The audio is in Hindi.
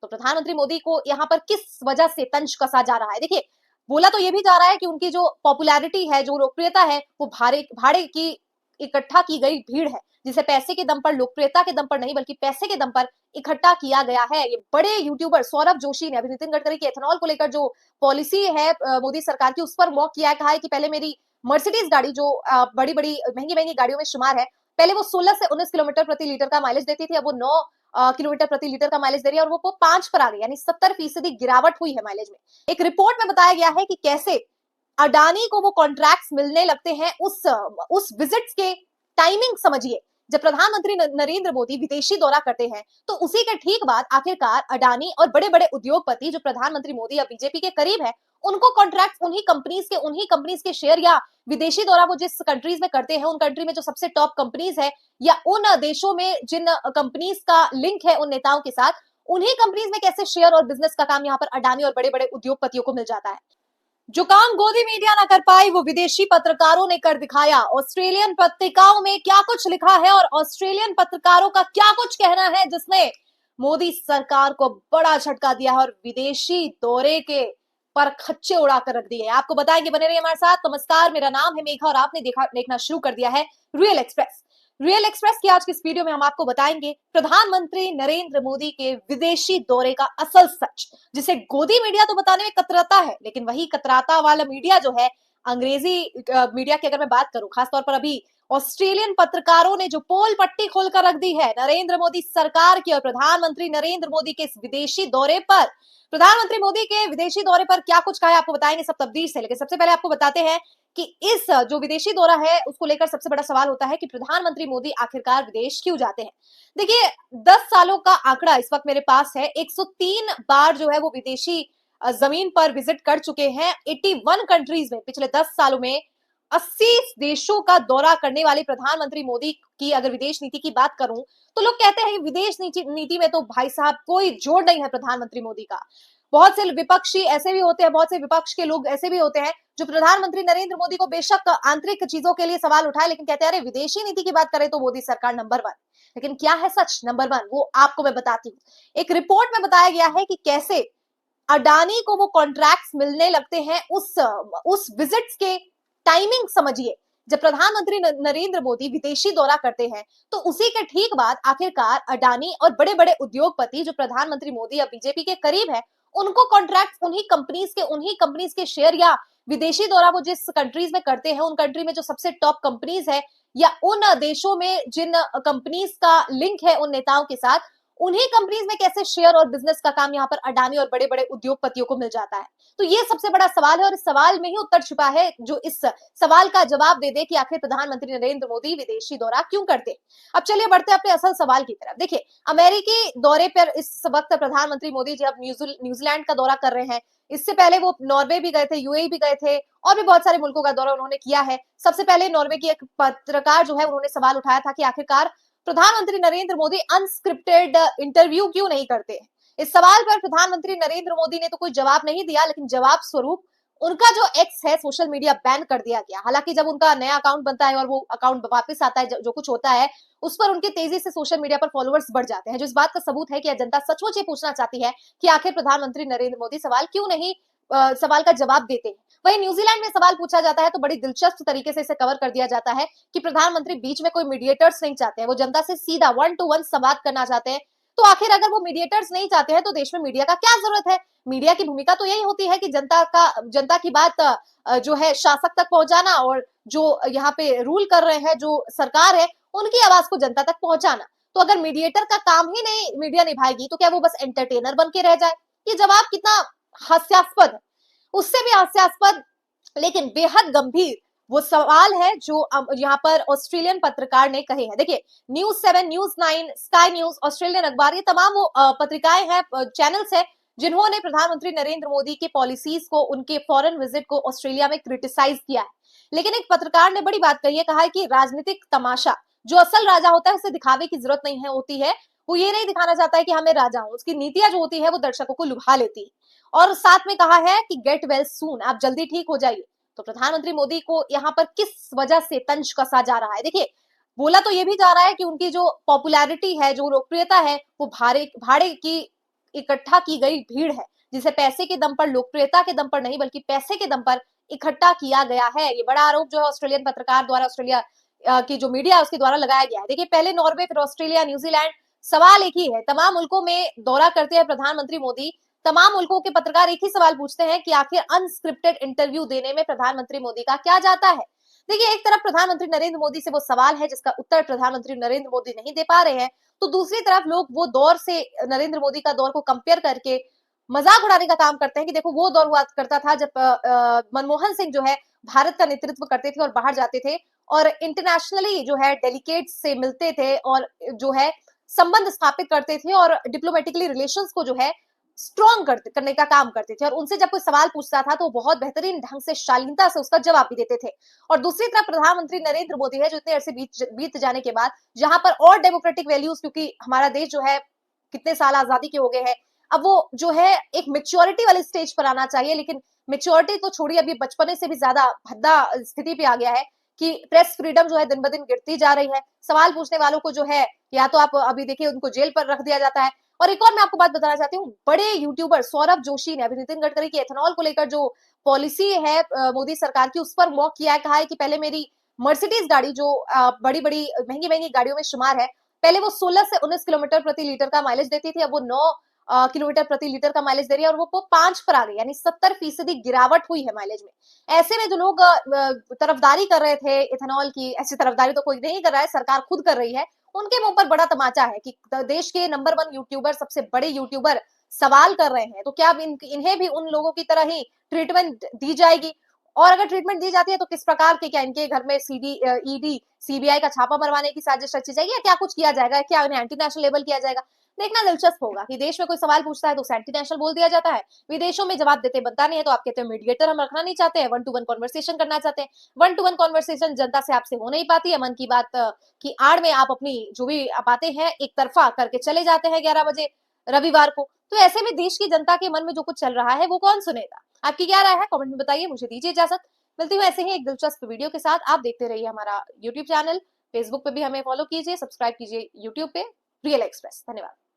तो प्रधानमंत्री मोदी को यहाँ पर किस वजह से तंज कसा जा रहा है? देखिए, बोला तो ये भी जा रहा है कि उनकी जो पॉपुलैरिटी है, जो लोकप्रियता है, वो भाड़े भाड़े की इकट्ठा की गई भीड़ है, जिसे पैसे के दम पर, लोकप्रियता के दम पर नहीं बल्कि पैसे के दम पर इकट्ठा किया गया है। ये बड़े यूट्यूबर सौरभ जोशी ने अभी नितिन गडकरी के एथेनॉल को लेकर जो पॉलिसी है मोदी सरकार की, उस पर मॉक किया है। कहा है कि पहले मेरी मर्सिडीज गाड़ी जो बड़ी बड़ी महंगी महंगी गाड़ियों में शुमार है, पहले वो 16 से 19 किलोमीटर प्रति लीटर का माइलेज देती थी, अब वो 9 किलोमीटर प्रति लीटर का माइलेज दे रही है और वो 5 पर आ गई, यानी 70% गिरावट हुई है माइलेज में। एक रिपोर्ट में बताया गया है कि कैसे अडानी को वो कॉन्ट्रैक्ट्स मिलने लगते हैं उस विजिट्स के टाइमिंग समझिए। जब प्रधानमंत्री नरेंद्र मोदी विदेशी दौरा करते हैं तो उसी के ठीक बाद आखिरकार अडानी और बड़े बड़े उद्योगपति जो प्रधानमंत्री मोदी या बीजेपी के करीब है, उनको कॉन्ट्रैक्ट उन्हीं कंपनीज के शेयर या विदेशी दौरा वो जिस कंट्रीज में करते हैं, उन कंट्री में जो सबसे टॉप कंपनीज है या उन देशों में जिन कंपनीज का लिंक है उन नेताओं के साथ, उन्हीं कंपनीज में कैसे शेयर और बिजनेस का काम यहाँ पर अडानी और बड़े बड़े उद्योगपतियों को मिल जाता है। जो काम गोदी मीडिया ना कर पाई वो विदेशी पत्रकारों ने कर दिखाया। ऑस्ट्रेलियन पत्रिकाओं में क्या कुछ लिखा है और ऑस्ट्रेलियन पत्रकारों का क्या कुछ कहना है, जिसने मोदी सरकार को बड़ा झटका दिया है और विदेशी दौरे के पर खच्चे उड़ाकर रख दिए। आपको बताएंगे, बने रहिए हमारे साथ। नमस्कार, मेरा नाम है मेघा और आपने देखना शुरू कर दिया है रियल एक्सप्रेस। रियल एक्सप्रेस की आज की इस वीडियो में हम आपको बताएंगे प्रधानमंत्री नरेंद्र मोदी के विदेशी दौरे का असल सच, जिसे गोदी मीडिया तो बताने में कतराता है, लेकिन वही कतराता वाला मीडिया जो है, अंग्रेजी मीडिया की अगर मैं बात करूं, खासतौर पर अभी ऑस्ट्रेलियन पत्रकारों ने जो पोल पट्टी खोलकर रख दी है नरेंद्र मोदी सरकार की और प्रधानमंत्री नरेंद्र मोदी के इस विदेशी दौरे पर, प्रधानमंत्री मोदी के विदेशी दौरे पर क्या कुछ कहा है आपको बताएंगे सब तब्दील से। लेकिन सबसे पहले आपको बताते हैं कि इस जो विदेशी दौरा है उसको लेकर सबसे बड़ा सवाल होता है कि प्रधानमंत्री मोदी आखिरकार विदेश क्यों जाते हैं। देखिए, 10 सालों का आंकड़ा इस वक्त मेरे पास है, 103 बार जो है वो विदेशी जमीन पर विजिट कर चुके हैं 81 कंट्रीज में। पिछले 10 सालों में 80 देशों का दौरा करने वाले प्रधानमंत्री मोदी की अगर विदेश नीति की बात करूं तो लोग कहते हैं विदेश नीति में तो भाई साहब कोई जोड़ नहीं है प्रधानमंत्री मोदी का। बहुत से विपक्षी ऐसे भी होते हैं, बहुत से विपक्ष के लोग ऐसे भी होते हैं जो प्रधानमंत्री नरेंद्र मोदी को बेशक आंतरिक चीजों के लिए सवाल उठाए, लेकिन कहते हैं अरे विदेशी नीति की बात करें तो मोदी सरकार नंबर 1। लेकिन क्या है सच नंबर 1, वो आपको मैं बताती हूँ। एक रिपोर्ट में बताया गया है कि कैसे अडानी को वो कॉन्ट्रैक्ट्स मिलने लगते हैं उस विजिट्स के टाइमिंग समझिए। जब प्रधानमंत्री नरेंद्र मोदी विदेशी दौरा करते हैं तो उसी के ठीक बाद आखिरकार अडानी और बड़े बड़े उद्योगपति जो प्रधानमंत्री मोदी या बीजेपी के करीब है, उनको कॉन्ट्रैक्ट उन्हीं कंपनीज के शेयर या विदेशी दौरा वो जिस कंट्रीज में करते हैं, उन कंट्री में जो सबसे टॉप कंपनीज है या उन देशों में जिन कंपनीज का लिंक है उन नेताओं के साथ, उन्हीं कंपनीज में कैसे शेयर और बिजनेस का काम यहाँ पर अडानी और बड़े बड़े उद्योगपतियों को मिल जाता है। तो ये सबसे बड़ा सवाल है और इस सवाल में ही उत्तर छिपा है जो इस सवाल का जवाब दे दे कि आखिर प्रधानमंत्री नरेंद्र मोदी विदेशी दौरा क्यों करते। अब चलिए बढ़ते अपने असल सवाल की तरफ। देखिए, अमेरिकी दौरे पर इस वक्त प्रधानमंत्री मोदी जी अब न्यूजीलैंड का दौरा कर रहे हैं। इससे पहले वो नॉर्वे भी गए थे, यूएई भी गए थे और भी बहुत सारे मुल्कों का दौरा उन्होंने किया है। सबसे पहले नॉर्वे की एक पत्रकार जो है उन्होंने सवाल उठाया था कि आखिरकार प्रधानमंत्री नरेंद्र मोदी अनस्क्रिप्टेड इंटरव्यू क्यों नहीं करते। इस सवाल पर प्रधानमंत्री नरेंद्र मोदी ने तो कोई जवाब नहीं दिया, लेकिन जवाब स्वरूप उनका जो एक्स है सोशल मीडिया बैन कर दिया गया। हालांकि जब उनका नया अकाउंट बनता है और वो अकाउंट वापस आता है, जो कुछ होता है उस पर उनके तेजी से सोशल मीडिया पर फॉलोअर्स बढ़ जाते हैं, जो इस बात का सबूत है कि जनता सचमुच ये पूछना चाहती है कि आखिर प्रधानमंत्री नरेंद्र मोदी सवाल का जवाब देते हैं। वहीं न्यूजीलैंड में सवाल पूछा जाता है तो बड़ी दिलचस्प तरीके से इसे कवर कर दिया जाता है कि प्रधानमंत्री बीच में कोई मीडिएटर्स नहीं चाहते हैं, वो जनता से सीधा 1-to-1 संवाद करना चाहते हैं। तो आखिर अगर वो मीडिएटर्स नहीं चाहते हैं तो देश में मीडिया का क्या जरूरत है। मीडिया की भूमिका तो यही होती है कि जनता की बात जो है शासक तक पहुंचाना और जो यहाँ पे रूल कर रहे हैं जो सरकार है उनकी आवाज को जनता तक पहुंचाना। तो अगर मीडिएटर का काम ही नहीं मीडिया निभाएगी तो क्या वो बस एंटरटेनर बन के रह जाए। ये जवाब कितना हास्यास्पद है, उससे भी हास्यास्पद लेकिन बेहद गंभीर वो सवाल है जो यहाँ पर ऑस्ट्रेलियन पत्रकार ने कहे हैं। देखिए, news 7, news 9, sky news, Australian अखबार, ये तमाम वो पत्रिकाएं हैं, चैनल्स हैं जिन्होंने प्रधानमंत्री नरेंद्र मोदी के पॉलिसीज को, उनके फॉरेन विजिट को ऑस्ट्रेलिया में क्रिटिसाइज किया है। लेकिन एक पत्रकार ने बड़ी बात कही है, कहा है कि राजनीतिक तमाशा, जो असल राजा होता है उसे दिखावे की जरूरत नहीं है होती है, वो ये नहीं दिखाना चाहता है कि हमें राजा हूं, उसकी नीतियां जो होती है वो दर्शकों को लुभा लेती है। और साथ में कहा है कि गेट वेल सून, आप जल्दी ठीक हो जाइए। तो प्रधानमंत्री मोदी को यहाँ पर किस वजह से तंज कसा जा रहा है। देखिए, बोला तो ये भी जा रहा है कि उनकी जो पॉपुलैरिटी है, जो लोकप्रियता है, वो भाड़े की इकट्ठा की गई भीड़ है, जिसे पैसे के दम पर, लोकप्रियता के दम पर नहीं बल्कि पैसे के दम पर इकट्ठा किया गया है। ये बड़ा आरोप जो है ऑस्ट्रेलियन पत्रकार द्वारा, ऑस्ट्रेलिया की जो मीडिया है उसके द्वारा लगाया गया है। देखिए, पहले नॉर्वे, फिर ऑस्ट्रेलिया, न्यूजीलैंड, सवाल एक ही है। तमाम मुल्कों में दौरा करते हैं प्रधानमंत्री मोदी, तमाम मुल्कों के पत्रकार एक ही सवाल पूछते हैं कि आखिर अनस्क्रिप्टेड इंटरव्यू देने में प्रधानमंत्री मोदी का क्या जाता है। देखिए, एक तरफ प्रधानमंत्री नरेंद्र मोदी से वो सवाल है जिसका उत्तर प्रधानमंत्री नरेंद्र मोदी नहीं दे पा रहे हैं, तो दूसरी तरफ लोग वो दौर से, नरेंद्र मोदी का दौर को कंपेयर करके मजाक उड़ाने का काम करते हैं कि देखो वो दौर हुआ करता था जब मनमोहन सिंह जो है भारत का नेतृत्व करते थे और बाहर जाते थे और इंटरनेशनली जो है डेलीगेट्स से मिलते थे और जो है संबंध स्थापित करते थे और डिप्लोमेटिकली रिलेशंस को जो है स्ट्रॉन्ग करने का काम करते थे। और उनसे जब कोई सवाल पूछता था तो वो बहुत बेहतरीन ढंग से, शालीनता से उसका जवाब भी देते थे। और दूसरी तरफ प्रधानमंत्री नरेंद्र मोदी है जो इतने अरसे बीत जाने के बाद, जहां पर और डेमोक्रेटिक वैल्यूज, क्योंकि हमारा देश जो है कितने साल आजादी के हो गए हैं, अब वो जो है एक मेच्योरिटी वाले स्टेज पर आना चाहिए। लेकिन मेच्योरिटी तो छोड़िए, अभी बचपने से भी ज्यादा भद्दा स्थिति पे आ गया है कि प्रेस फ्रीडम जो है दिन ब दिन गिरती जा रही है। सवाल पूछने वालों को जो है, या तो आप अभी देखिए उनको जेल पर रख दिया जाता है। और एक और मैं आपको बात बताना चाहती हूँ, बड़े यूट्यूबर सौरभ जोशी ने अभी नितिन गडकरी की एथेनॉल को लेकर जो पॉलिसी है मोदी सरकार की, उस पर मॉक किया है। कहा है कि पहले मेरी मर्सिडीज गाड़ी जो बड़ी बड़ी महंगी महंगी गाड़ियों में शुमार है, पहले वो 16 से 19 किलोमीटर प्रति लीटर का माइलेज देती थी, अब वो 9 किलोमीटर प्रति लीटर का माइलेज दे रही है और वो 5 पर आ गई, यानी 70% गिरावट हुई है माइलेज में। ऐसे में जो लोग तरफदारी कर रहे थे इथेनॉल की, ऐसी तरफदारी तो कोई नहीं कर रहा है, सरकार खुद कर रही है, उनके मुंह पर बड़ा तमाचा है कि देश के नंबर 1 यूट्यूबर, सबसे बड़े यूट्यूबर सवाल कर रहे हैं, तो क्या अब इन्हें भी उन लोगों की तरह ही ट्रीटमेंट दी जाएगी? और अगर ट्रीटमेंट दी जाती है तो किस प्रकार के, क्या इनके घर में ईडी सीबीआई का छापा मरवाने की साजिश रची जाएगी या क्या कुछ किया जाएगा? क्या इन्हें एंटी नेशनल लेबल किया जाएगा? देखना दिलचस्प होगा कि देश में कोई सवाल पूछता है तो उसे एंटी नेशनल बोल दिया जाता है, विदेशों में जवाब देते बनता नहीं है तो आप कहते हैं मीडिएटर हम रखना नहीं चाहते हैं, 1-to-1 कॉन्वर्सेशन करना चाहते हैं। 1-to-1 कॉन्वर्सेशन जनता से आपसे हो नहीं पाती है, मन की बात की आड़ में आप अपनी जो भी बातें हैं एक तरफा करके चले जाते हैं 11 बजे रविवार को। तो ऐसे में देश की जनता के मन में जो कुछ चल रहा है वो कौन सुनेगा? आपकी क्या राय है? कमेंट में बताइए। मुझे दीजिए इजाजत, मिलती हूँ ऐसे ही एक दिलचस्प वीडियो के साथ। आप देखते रहिए हमारा यूट्यूब चैनल, फेसबुक पे भी हमें फॉलो कीजिए, सब्सक्राइब कीजिए यूट्यूब पे, रियल एक्सप्रेस। धन्यवाद।